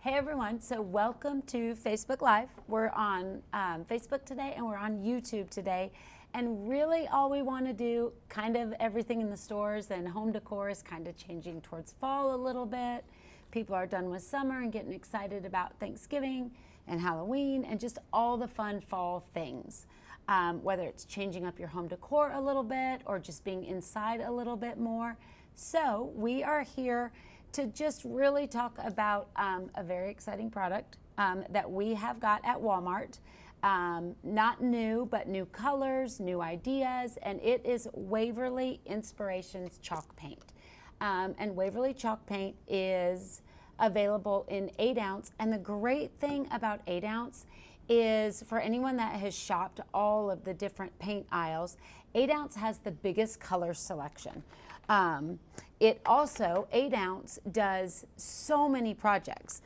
Hey everyone, so welcome to Facebook Live. We're on Facebook today and we're on YouTube today. And really all we want to do, kind of everything in the stores and home decor is kind of changing towards fall a little bit. People are done with summer and getting excited about Thanksgiving and Halloween and just all the fun fall things. Whether it's changing up your home decor a little bit or just being inside a little bit more. So we are here to just really talk about a very exciting product that we have got at Walmart. Not new, but new colors, new ideas, and it is Waverly Inspirations Chalk Paint. And Waverly Chalk Paint is available in 8 ounce. And the great thing about 8 ounce is for anyone that has shopped all of the different paint aisles, 8 ounce has the biggest color selection. It also, 8 ounce, does so many projects.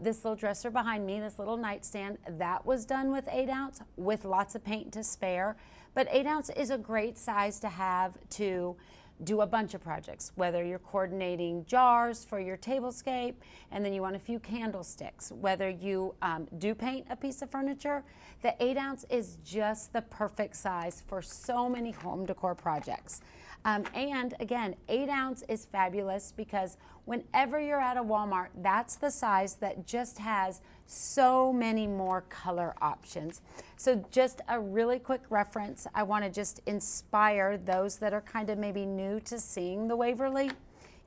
This little dresser behind me, this little nightstand, that was done with 8 ounce with lots of paint to spare. But 8 ounce is a great size to have to do a bunch of projects, whether you're coordinating jars for your tablescape and then you want a few candlesticks, whether you do paint a piece of furniture, the 8 ounce is just the perfect size for so many home decor projects. And again, 8 ounce is fabulous because whenever you're at a Walmart, that's the size that just has so many more color options. So just a really quick reference, I want to just inspire those that are kind of maybe new to seeing the Waverly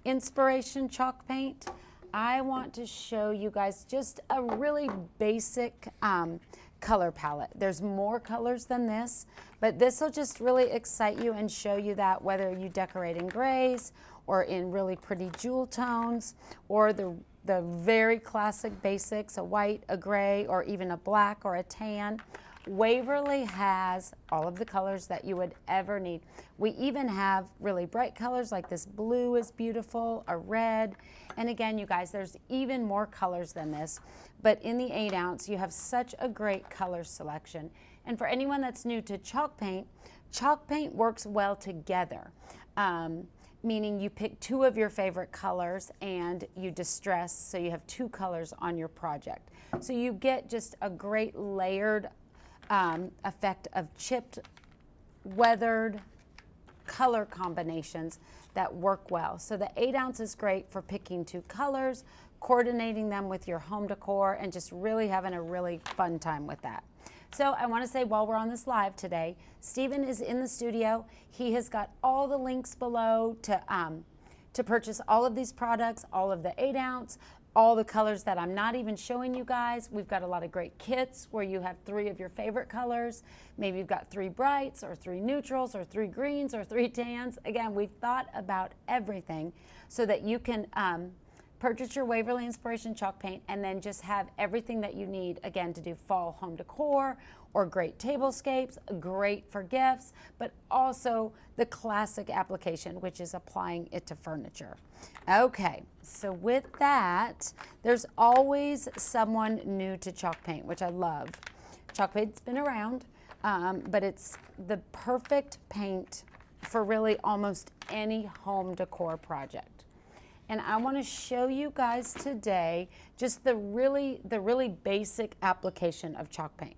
Inspiration Chalk Paint. I want to show you guys just a really basic color palette. There's more colors than this, but this will just really excite you and show you that whether you decorate in grays or in really pretty jewel tones or the very classic basics, a white, a gray, or even a black or a tan. Waverly has all of the colors that you would ever need. We even have really bright colors like this blue is beautiful, a red, and again, you guys, there's even more colors than this, but in the 8 ounce, you have such a great color selection. And for anyone that's new to chalk paint works well together. Meaning you pick 2 of your favorite colors and you distress, so you have 2 colors on your project. So you get just a great layered effect of chipped, weathered color combinations that work well. So the 8 ounce is great for picking 2 colors, coordinating them with your home decor, and just really having a really fun time with that. So I want to say while we're on this live today, Stephen is in the studio. He has got all the links below to purchase all of these products, all of the 8 ounce, all the colors that I'm not even showing you guys. We've got a lot of great kits where you have 3 of your favorite colors. Maybe you've got 3 brights or 3 neutrals or 3 greens or 3 tans. Again, we've thought about everything so that you can purchase your Waverly Inspiration Chalk Paint and then just have everything that you need, again, to do fall home decor or great tablescapes, great for gifts, but also the classic application, which is applying it to furniture. Okay, so with that, there's always someone new to chalk paint, which I love. Chalk paint's been around, but it's the perfect paint for really almost any home decor project. And I want to show you guys today just the really basic application of chalk paint.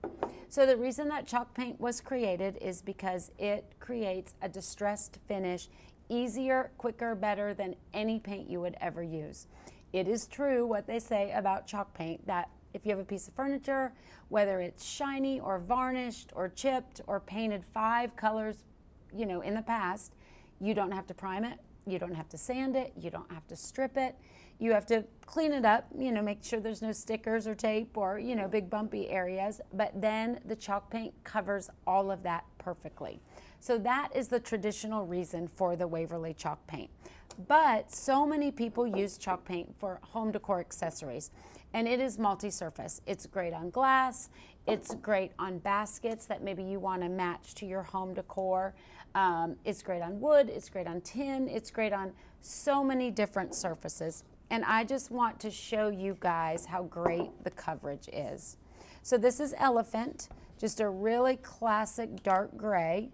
So the reason that chalk paint was created is because it creates a distressed finish easier, quicker, better than any paint you would ever use. It is true what they say about chalk paint, that if you have a piece of furniture, whether it's shiny or varnished or chipped or painted 5 colors, you know, in the past, you don't have to prime it. You don't have to sand it, you don't have to strip it. You have to clean it up, you know, make sure there's no stickers or tape or, you know, big bumpy areas, but then the chalk paint covers all of that perfectly. So that is the traditional reason for the Waverly chalk paint. But so many people use chalk paint for home decor accessories, and it is multi-surface. It's great on glass, it's great on baskets that maybe you want to match to your home decor. It's great on wood, it's great on tin, it's great on so many different surfaces. And I just want to show you guys how great the coverage is. So this is Elephant, just a really classic dark gray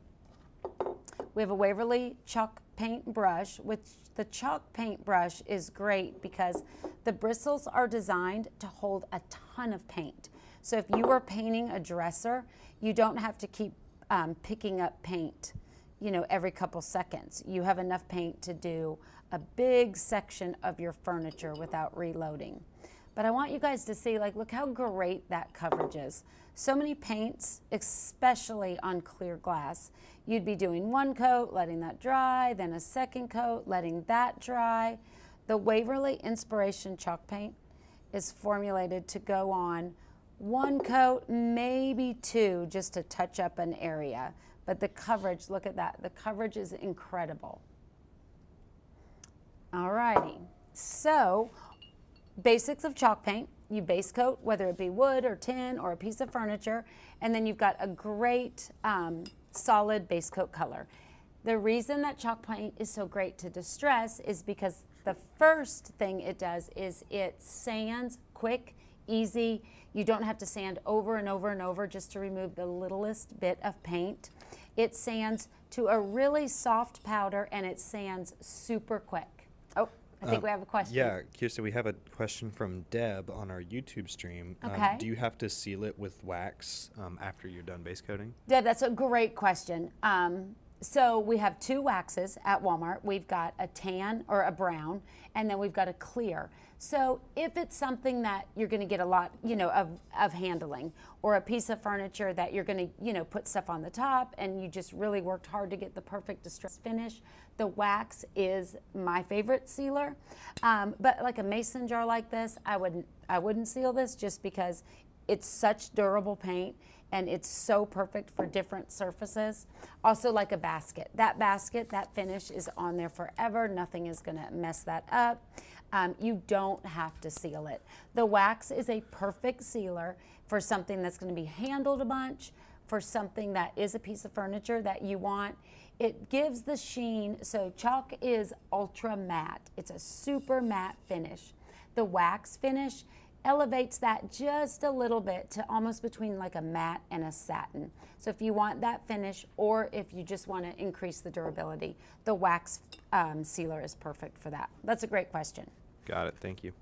We have a Waverly chalk paint brush, which the chalk paint brush is great because the bristles are designed to hold a ton of paint. So if you are painting a dresser, you don't have to keep picking up paint, you know, every couple seconds. You have enough paint to do a big section of your furniture without reloading. But I want you guys to see, like, look how great that coverage is. So many paints, especially on clear glass, you'd be doing one coat, letting that dry, then a second coat, letting that dry. The Waverly Inspirations Chalk Paint is formulated to go on one coat, maybe two, just to touch up an area. But the coverage, look at that. The coverage is incredible. All righty. So, basics of chalk paint. You base coat, whether it be wood or tin or a piece of furniture, and then you've got a great solid base coat color. The reason that chalk paint is so great to distress is because the first thing it does is it sands quick, easy. You don't have to sand over and over and over just to remove the littlest bit of paint. It sands to a really soft powder, and it sands super quick. Oh, I think we have a question. Yeah, Kirsten, we have a question from Deb on our YouTube stream. Okay. Do you have to seal it with wax after you're done base coating? Deb, that's a great question. So we have two waxes at Walmart. We've got a tan or a brown, and then we've got a clear. So if it's something that you're going to get a lot, you know, of handling, or a piece of furniture that you're going to, you know, put stuff on the top, and you just really worked hard to get the perfect distress finish, the wax is my favorite sealer. But like a mason jar like this, I wouldn't seal this just because it's such durable paint. And it's so perfect for different surfaces. Also like a basket. That basket, that finish is on there forever. Nothing is gonna mess that up. You don't have to seal it. The wax is a perfect sealer for something that's gonna be handled a bunch, for something that is a piece of furniture that you want. It gives the sheen, so chalk is ultra matte. It's a super matte finish. The wax finish elevates that just a little bit to almost between like a matte and a satin. So if you want that finish, or if you just want to increase the durability, the wax sealer is perfect for that. That's a great question. Got it, thank you.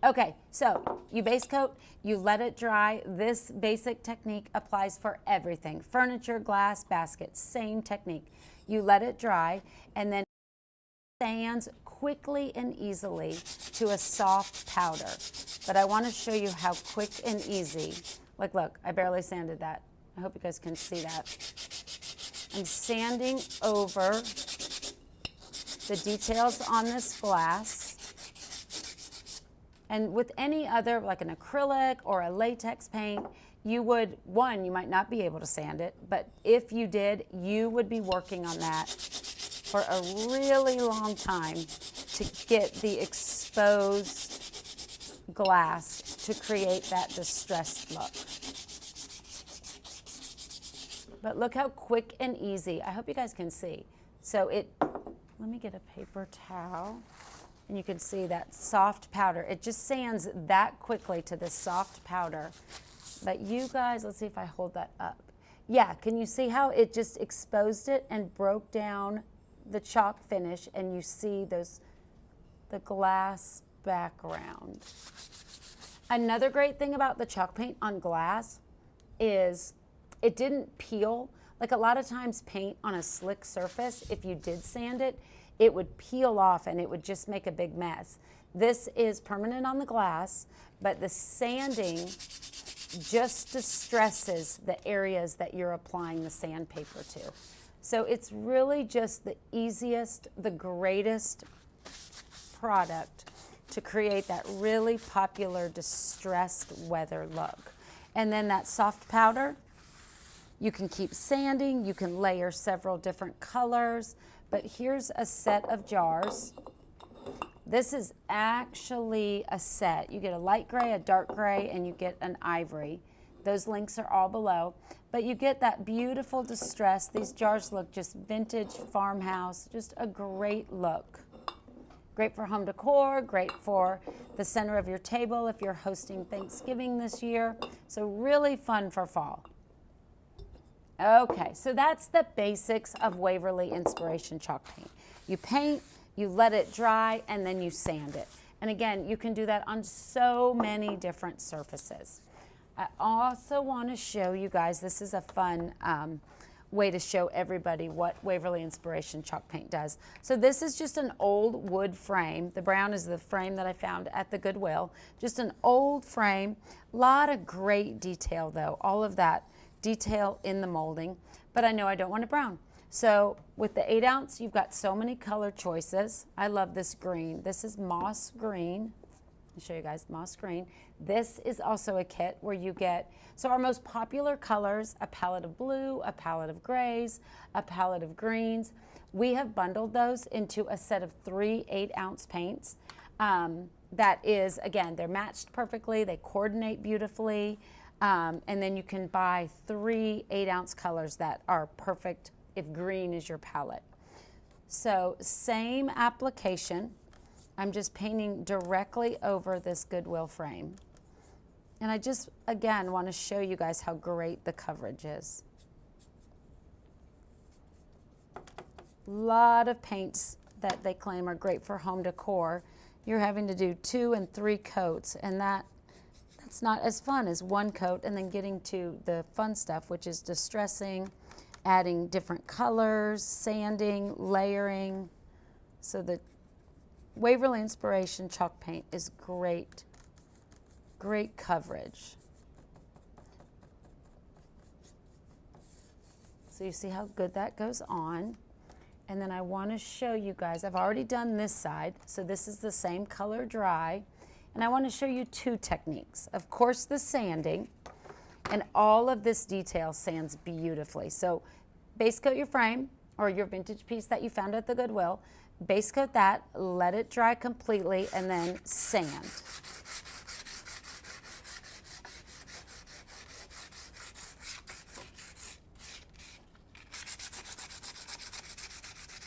Okay, so you base coat, you let it dry. This basic technique applies for everything. Furniture, glass, baskets, same technique. You let it dry, and then sands quickly and easily to a soft powder. But I want to show you how quick and easy. Like, look, I barely sanded that. I hope you guys can see that. I'm sanding over the details on this glass. And with any other, like an acrylic or a latex paint, you would, you might not be able to sand it, but if you did, you would be working on that for a really long time to get the exposed glass to create that distressed look. But look how quick and easy. I hope you guys can see. So let me get a paper towel, and you can see that soft powder. It just sands that quickly to this soft powder. But you guys, let's see if I hold that up. Yeah, can you see how it just exposed it and broke down the chalk finish, and you see the glass background. Another great thing about the chalk paint on glass is it didn't peel. Like a lot of times paint on a slick surface, if you did sand it, it would peel off and it would just make a big mess. This is permanent on the glass, but the sanding just distresses the areas that you're applying the sandpaper to. So it's really just the easiest, the greatest product to create that really popular distressed weather look. And then that soft powder, you can keep sanding, you can layer several different colors, but here's a set of jars. This is actually a set. You get a light gray, a dark gray, and you get an ivory. Those links are all below. But you get that beautiful distress. These jars look just vintage farmhouse, just a great look. Great for home decor, great for the center of your table if you're hosting Thanksgiving this year. So really fun for fall. Okay, so that's the basics of Waverly Inspiration Chalk Paint. You paint, you let it dry, and then you sand it. And again, you can do that on so many different surfaces. I also want to show you guys, this is a fun way to show everybody what Waverly Inspiration Chalk Paint does. So this is just an old wood frame. The brown is the frame that I found at the Goodwill. Just an old frame. A lot of great detail though, all of that detail in the molding, but I know I don't want it brown. So with the 8 ounce, you've got so many color choices. I love this green. This is moss green. I'll show you guys moss green. This is also a kit where you get, so our most popular colors, a palette of blue, a palette of grays, a palette of greens. We have bundled those into a set of 3 8-ounce paints. That is, again, they're matched perfectly, they coordinate beautifully, and then you can buy 3 8-ounce colors that are perfect if green is your palette. So same application. I'm just painting directly over this Goodwill frame. And I just, again, want to show you guys how great the coverage is. A lot of paints that they claim are great for home decor. You're having to do 2 and 3 coats, and that's not as fun as 1 coat and then getting to the fun stuff, which is distressing, adding different colors, sanding, layering. So the Waverly Inspiration Chalk Paint is great, great coverage. So you see how good that goes on. And then I want to show you guys, I've already done this side, so this is the same color dry. And I want to show you 2 techniques. Of course, the sanding, and all of this detail sands beautifully. So base coat your frame or your vintage piece that you found at the Goodwill. Base coat that, let it dry completely, and then sand.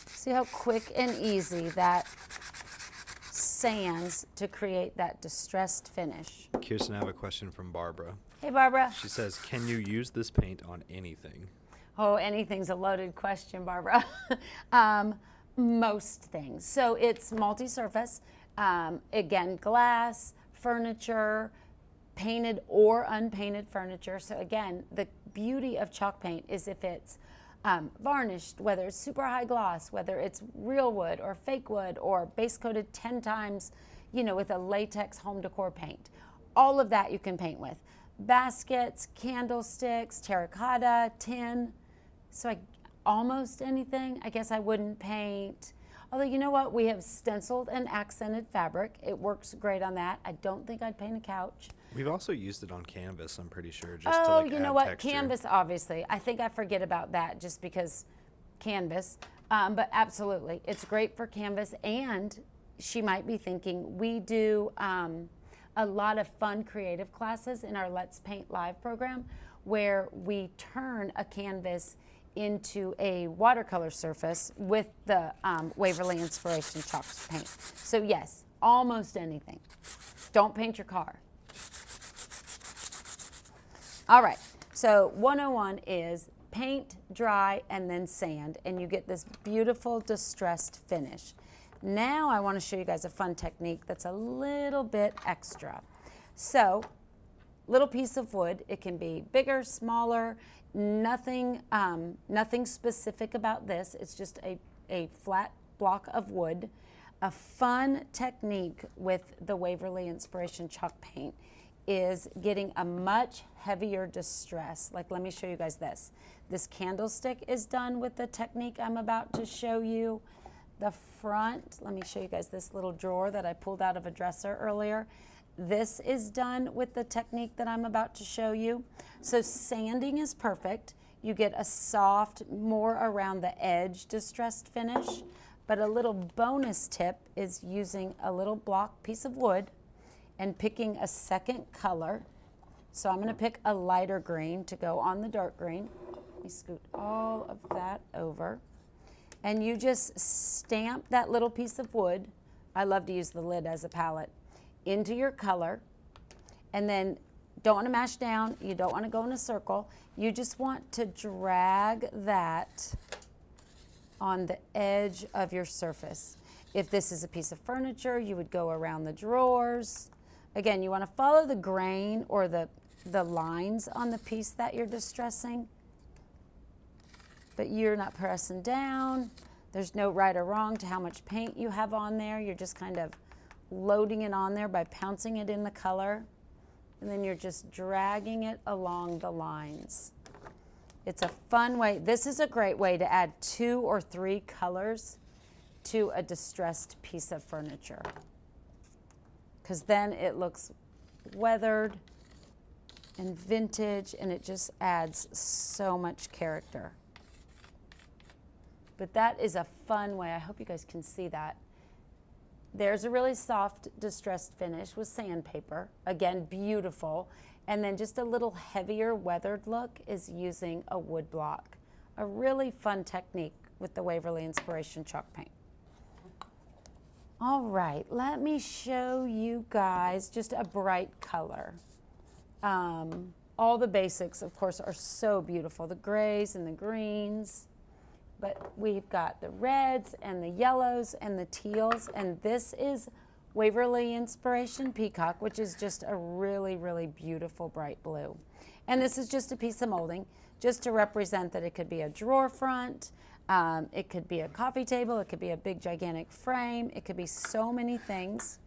See how quick and easy that sands to create that distressed finish. Kirsten, I have a question from Barbara. Hey, Barbara. She says, can you use this paint on anything? Oh, anything's a loaded question, Barbara. Most things. So it's multi-surface. Again, glass, furniture, painted or unpainted furniture. So again, the beauty of chalk paint is if it's varnished, whether it's super high gloss, whether it's real wood or fake wood or base coated 10 times, you know, with a latex home decor paint. All of that you can paint with. Baskets, candlesticks, terracotta, tin. So almost anything. I guess I wouldn't paint. Although, you know what? We have stenciled and accented fabric. It works great on that. I don't think I'd paint a couch. We've also used it on canvas, I'm pretty sure, just to Oh, like you know add what? texture. Canvas, obviously. I think I forget about that just because canvas. But absolutely, it's great for canvas. And she might be thinking, we do a lot of fun creative classes in our Let's Paint Live program where we turn a canvas into a watercolor surface with the Waverly Inspiration Chalk Paint. So yes, almost anything. Don't paint your car. All right, so 101 is paint, dry, and then sand, and you get this beautiful distressed finish. Now I want to show you guys a fun technique that's a little bit extra. So, little piece of wood, it can be bigger, smaller, nothing specific about this. It's just a flat block of wood. A fun technique with the Waverly Inspiration Chalk Paint is getting a much heavier distress. Like, let me show you guys this. This candlestick is done with the technique I'm about to show you. The front, let me show you guys this little drawer that I pulled out of a dresser earlier. This is done with the technique that I'm about to show you. So sanding is perfect. You get a soft, more around the edge distressed finish. But a little bonus tip is using a little block piece of wood and picking a second color. So I'm going to pick a lighter green to go on the dark green. Let me scoot all of that over. And you just stamp that little piece of wood, I love to use the lid as a palette, into your color. And then don't want to mash down. You don't want to go in a circle. You just want to drag that on the edge of your surface. If this is a piece of furniture, you would go around the drawers. Again, you want to follow the grain or the lines on the piece that you're distressing. But you're not pressing down. There's no right or wrong to how much paint you have on there. You're just kind of loading it on there by pouncing it in the color. And then you're just dragging it along the lines. It's a fun way. This is a great way to add 2 or 3 colors to a distressed piece of furniture, because then it looks weathered and vintage, and it just adds so much character. But that is a fun way. I hope you guys can see that. There's a really soft distressed finish with sandpaper. Again, beautiful. And then just a little heavier weathered look is using a wood block. A really fun technique with the Waverly Inspiration Chalk Paint. All right, let me show you guys just a bright color. All the basics, of course, are so beautiful. The grays and the greens. But we've got the reds and the yellows and the teals, and this is Waverly Inspiration Peacock, which is just a really, really beautiful bright blue. And this is just a piece of molding, just to represent that it could be a drawer front, it could be a coffee table, it could be a big gigantic frame, it could be so many things.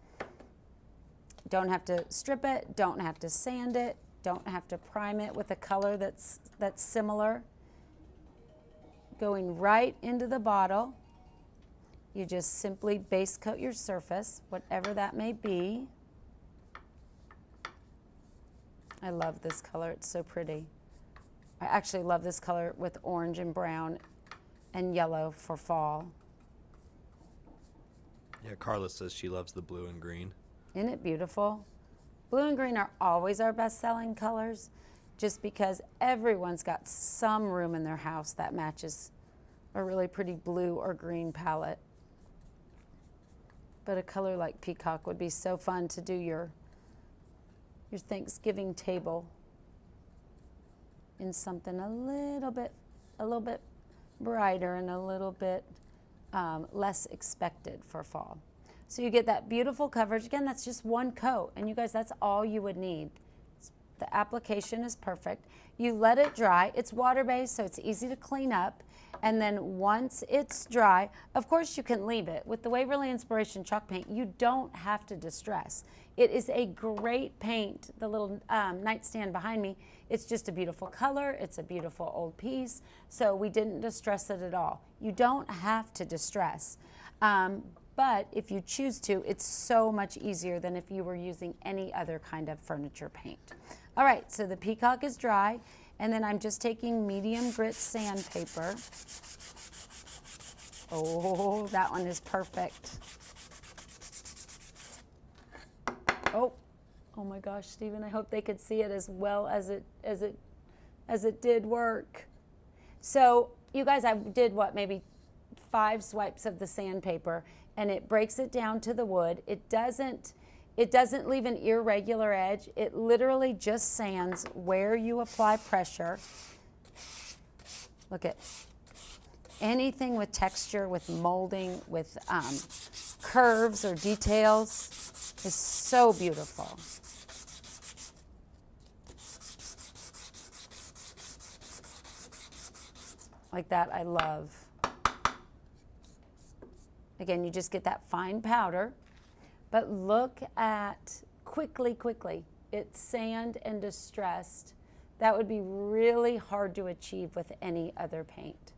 Don't have to strip it, don't have to sand it, don't have to prime it with a color that's similar. Going right into the bottle, you just simply base coat your surface, whatever that may be. I love this color, it's so pretty. I actually love this color with orange and brown and yellow for fall. Yeah, Carla says she loves the blue and green. Isn't it beautiful? Blue and green are always our best-selling colors, just because everyone's got some room in their house that matches a really pretty blue or green palette. But a color like peacock would be so fun to do your Thanksgiving table in something a little bit brighter and a little bit less expected for fall. So you get that beautiful coverage. Again, that's just one coat, and you guys, that's all you would need. The application is perfect. You let it dry. It's water-based, so it's easy to clean up. And then once it's dry, of course you can leave it. With the Waverly Inspiration Chalk Paint, you don't have to distress. It is a great paint. The little nightstand behind me, it's just a beautiful color. It's a beautiful old piece. So we didn't distress it at all. You don't have to distress. But if you choose to, it's so much easier than if you were using any other kind of furniture paint. All right, so the peacock is dry, and then I'm just taking medium grit sandpaper. Oh, that one is perfect. Oh my gosh, Stephen, I hope they could see it as well as it did work. So you guys, I did what, maybe 5 swipes of the sandpaper, and it breaks it down to the wood. It doesn't leave an irregular edge. It literally just sands where you apply pressure. Look at anything with texture, with molding, with curves or details is so beautiful. Like that, I love. Again, you just get that fine powder, but look at quickly, it's sand and distressed. That would be really hard to achieve with any other paint.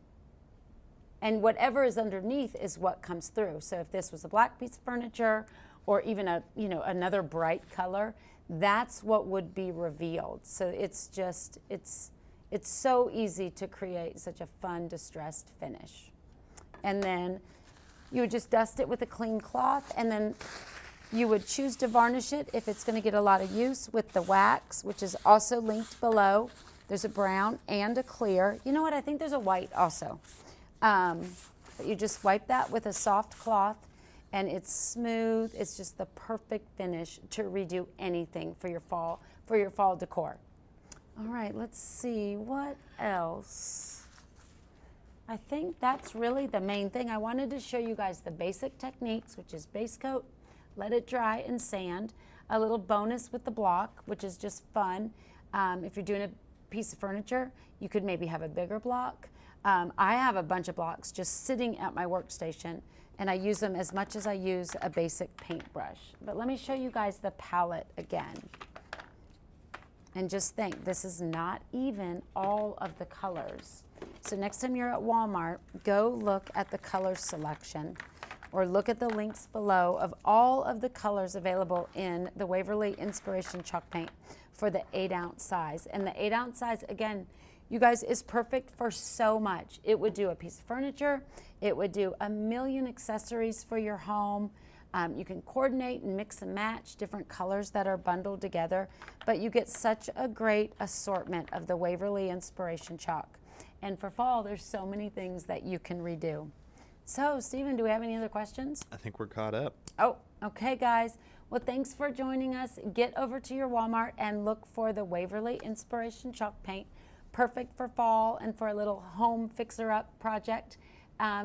And whatever is underneath is what comes through. So if this was a black piece of furniture or even another bright color, that's what would be revealed. So it's so easy to create such a fun distressed finish. And then you would just dust it with a clean cloth, and then you would choose to varnish it if it's going to get a lot of use with the wax, which is also linked below. There's a brown and a clear. You know what? I think there's a white also. But you just wipe that with a soft cloth, and it's smooth. It's just the perfect finish to redo anything for your fall for your fall decor. All right, let's see what else. I think that's really the main thing. I wanted to show you guys the basic techniques, which is base coat, let it dry, and sand. A little bonus with the block, which is just fun. If you're doing a piece of furniture, you could maybe have a bigger block. I have a bunch of blocks just sitting at my workstation, and I use them as much as I use a basic paintbrush. But let me show you guys the palette again. And just think, this is not even all of the colors. So next time you're at Walmart, go look at the color selection or look at the links below of all of the colors available in the Waverly Inspirations Chalk Paint for the 8-ounce size. And the 8-ounce size, again, you guys, is perfect for so much. It would do a piece of furniture. It would do a million accessories for your home. You can coordinate and mix and match different colors that are bundled together, but you get such a great assortment of the Waverly Inspiration Chalk. And for fall, there's so many things that you can redo. So, Stephen, do we have any other questions? I think we're caught up. Oh, okay, guys. Well, thanks for joining us. Get over to your Walmart and look for the Waverly Inspirations Chalk Paint. Perfect for fall and for a little home fixer-up project.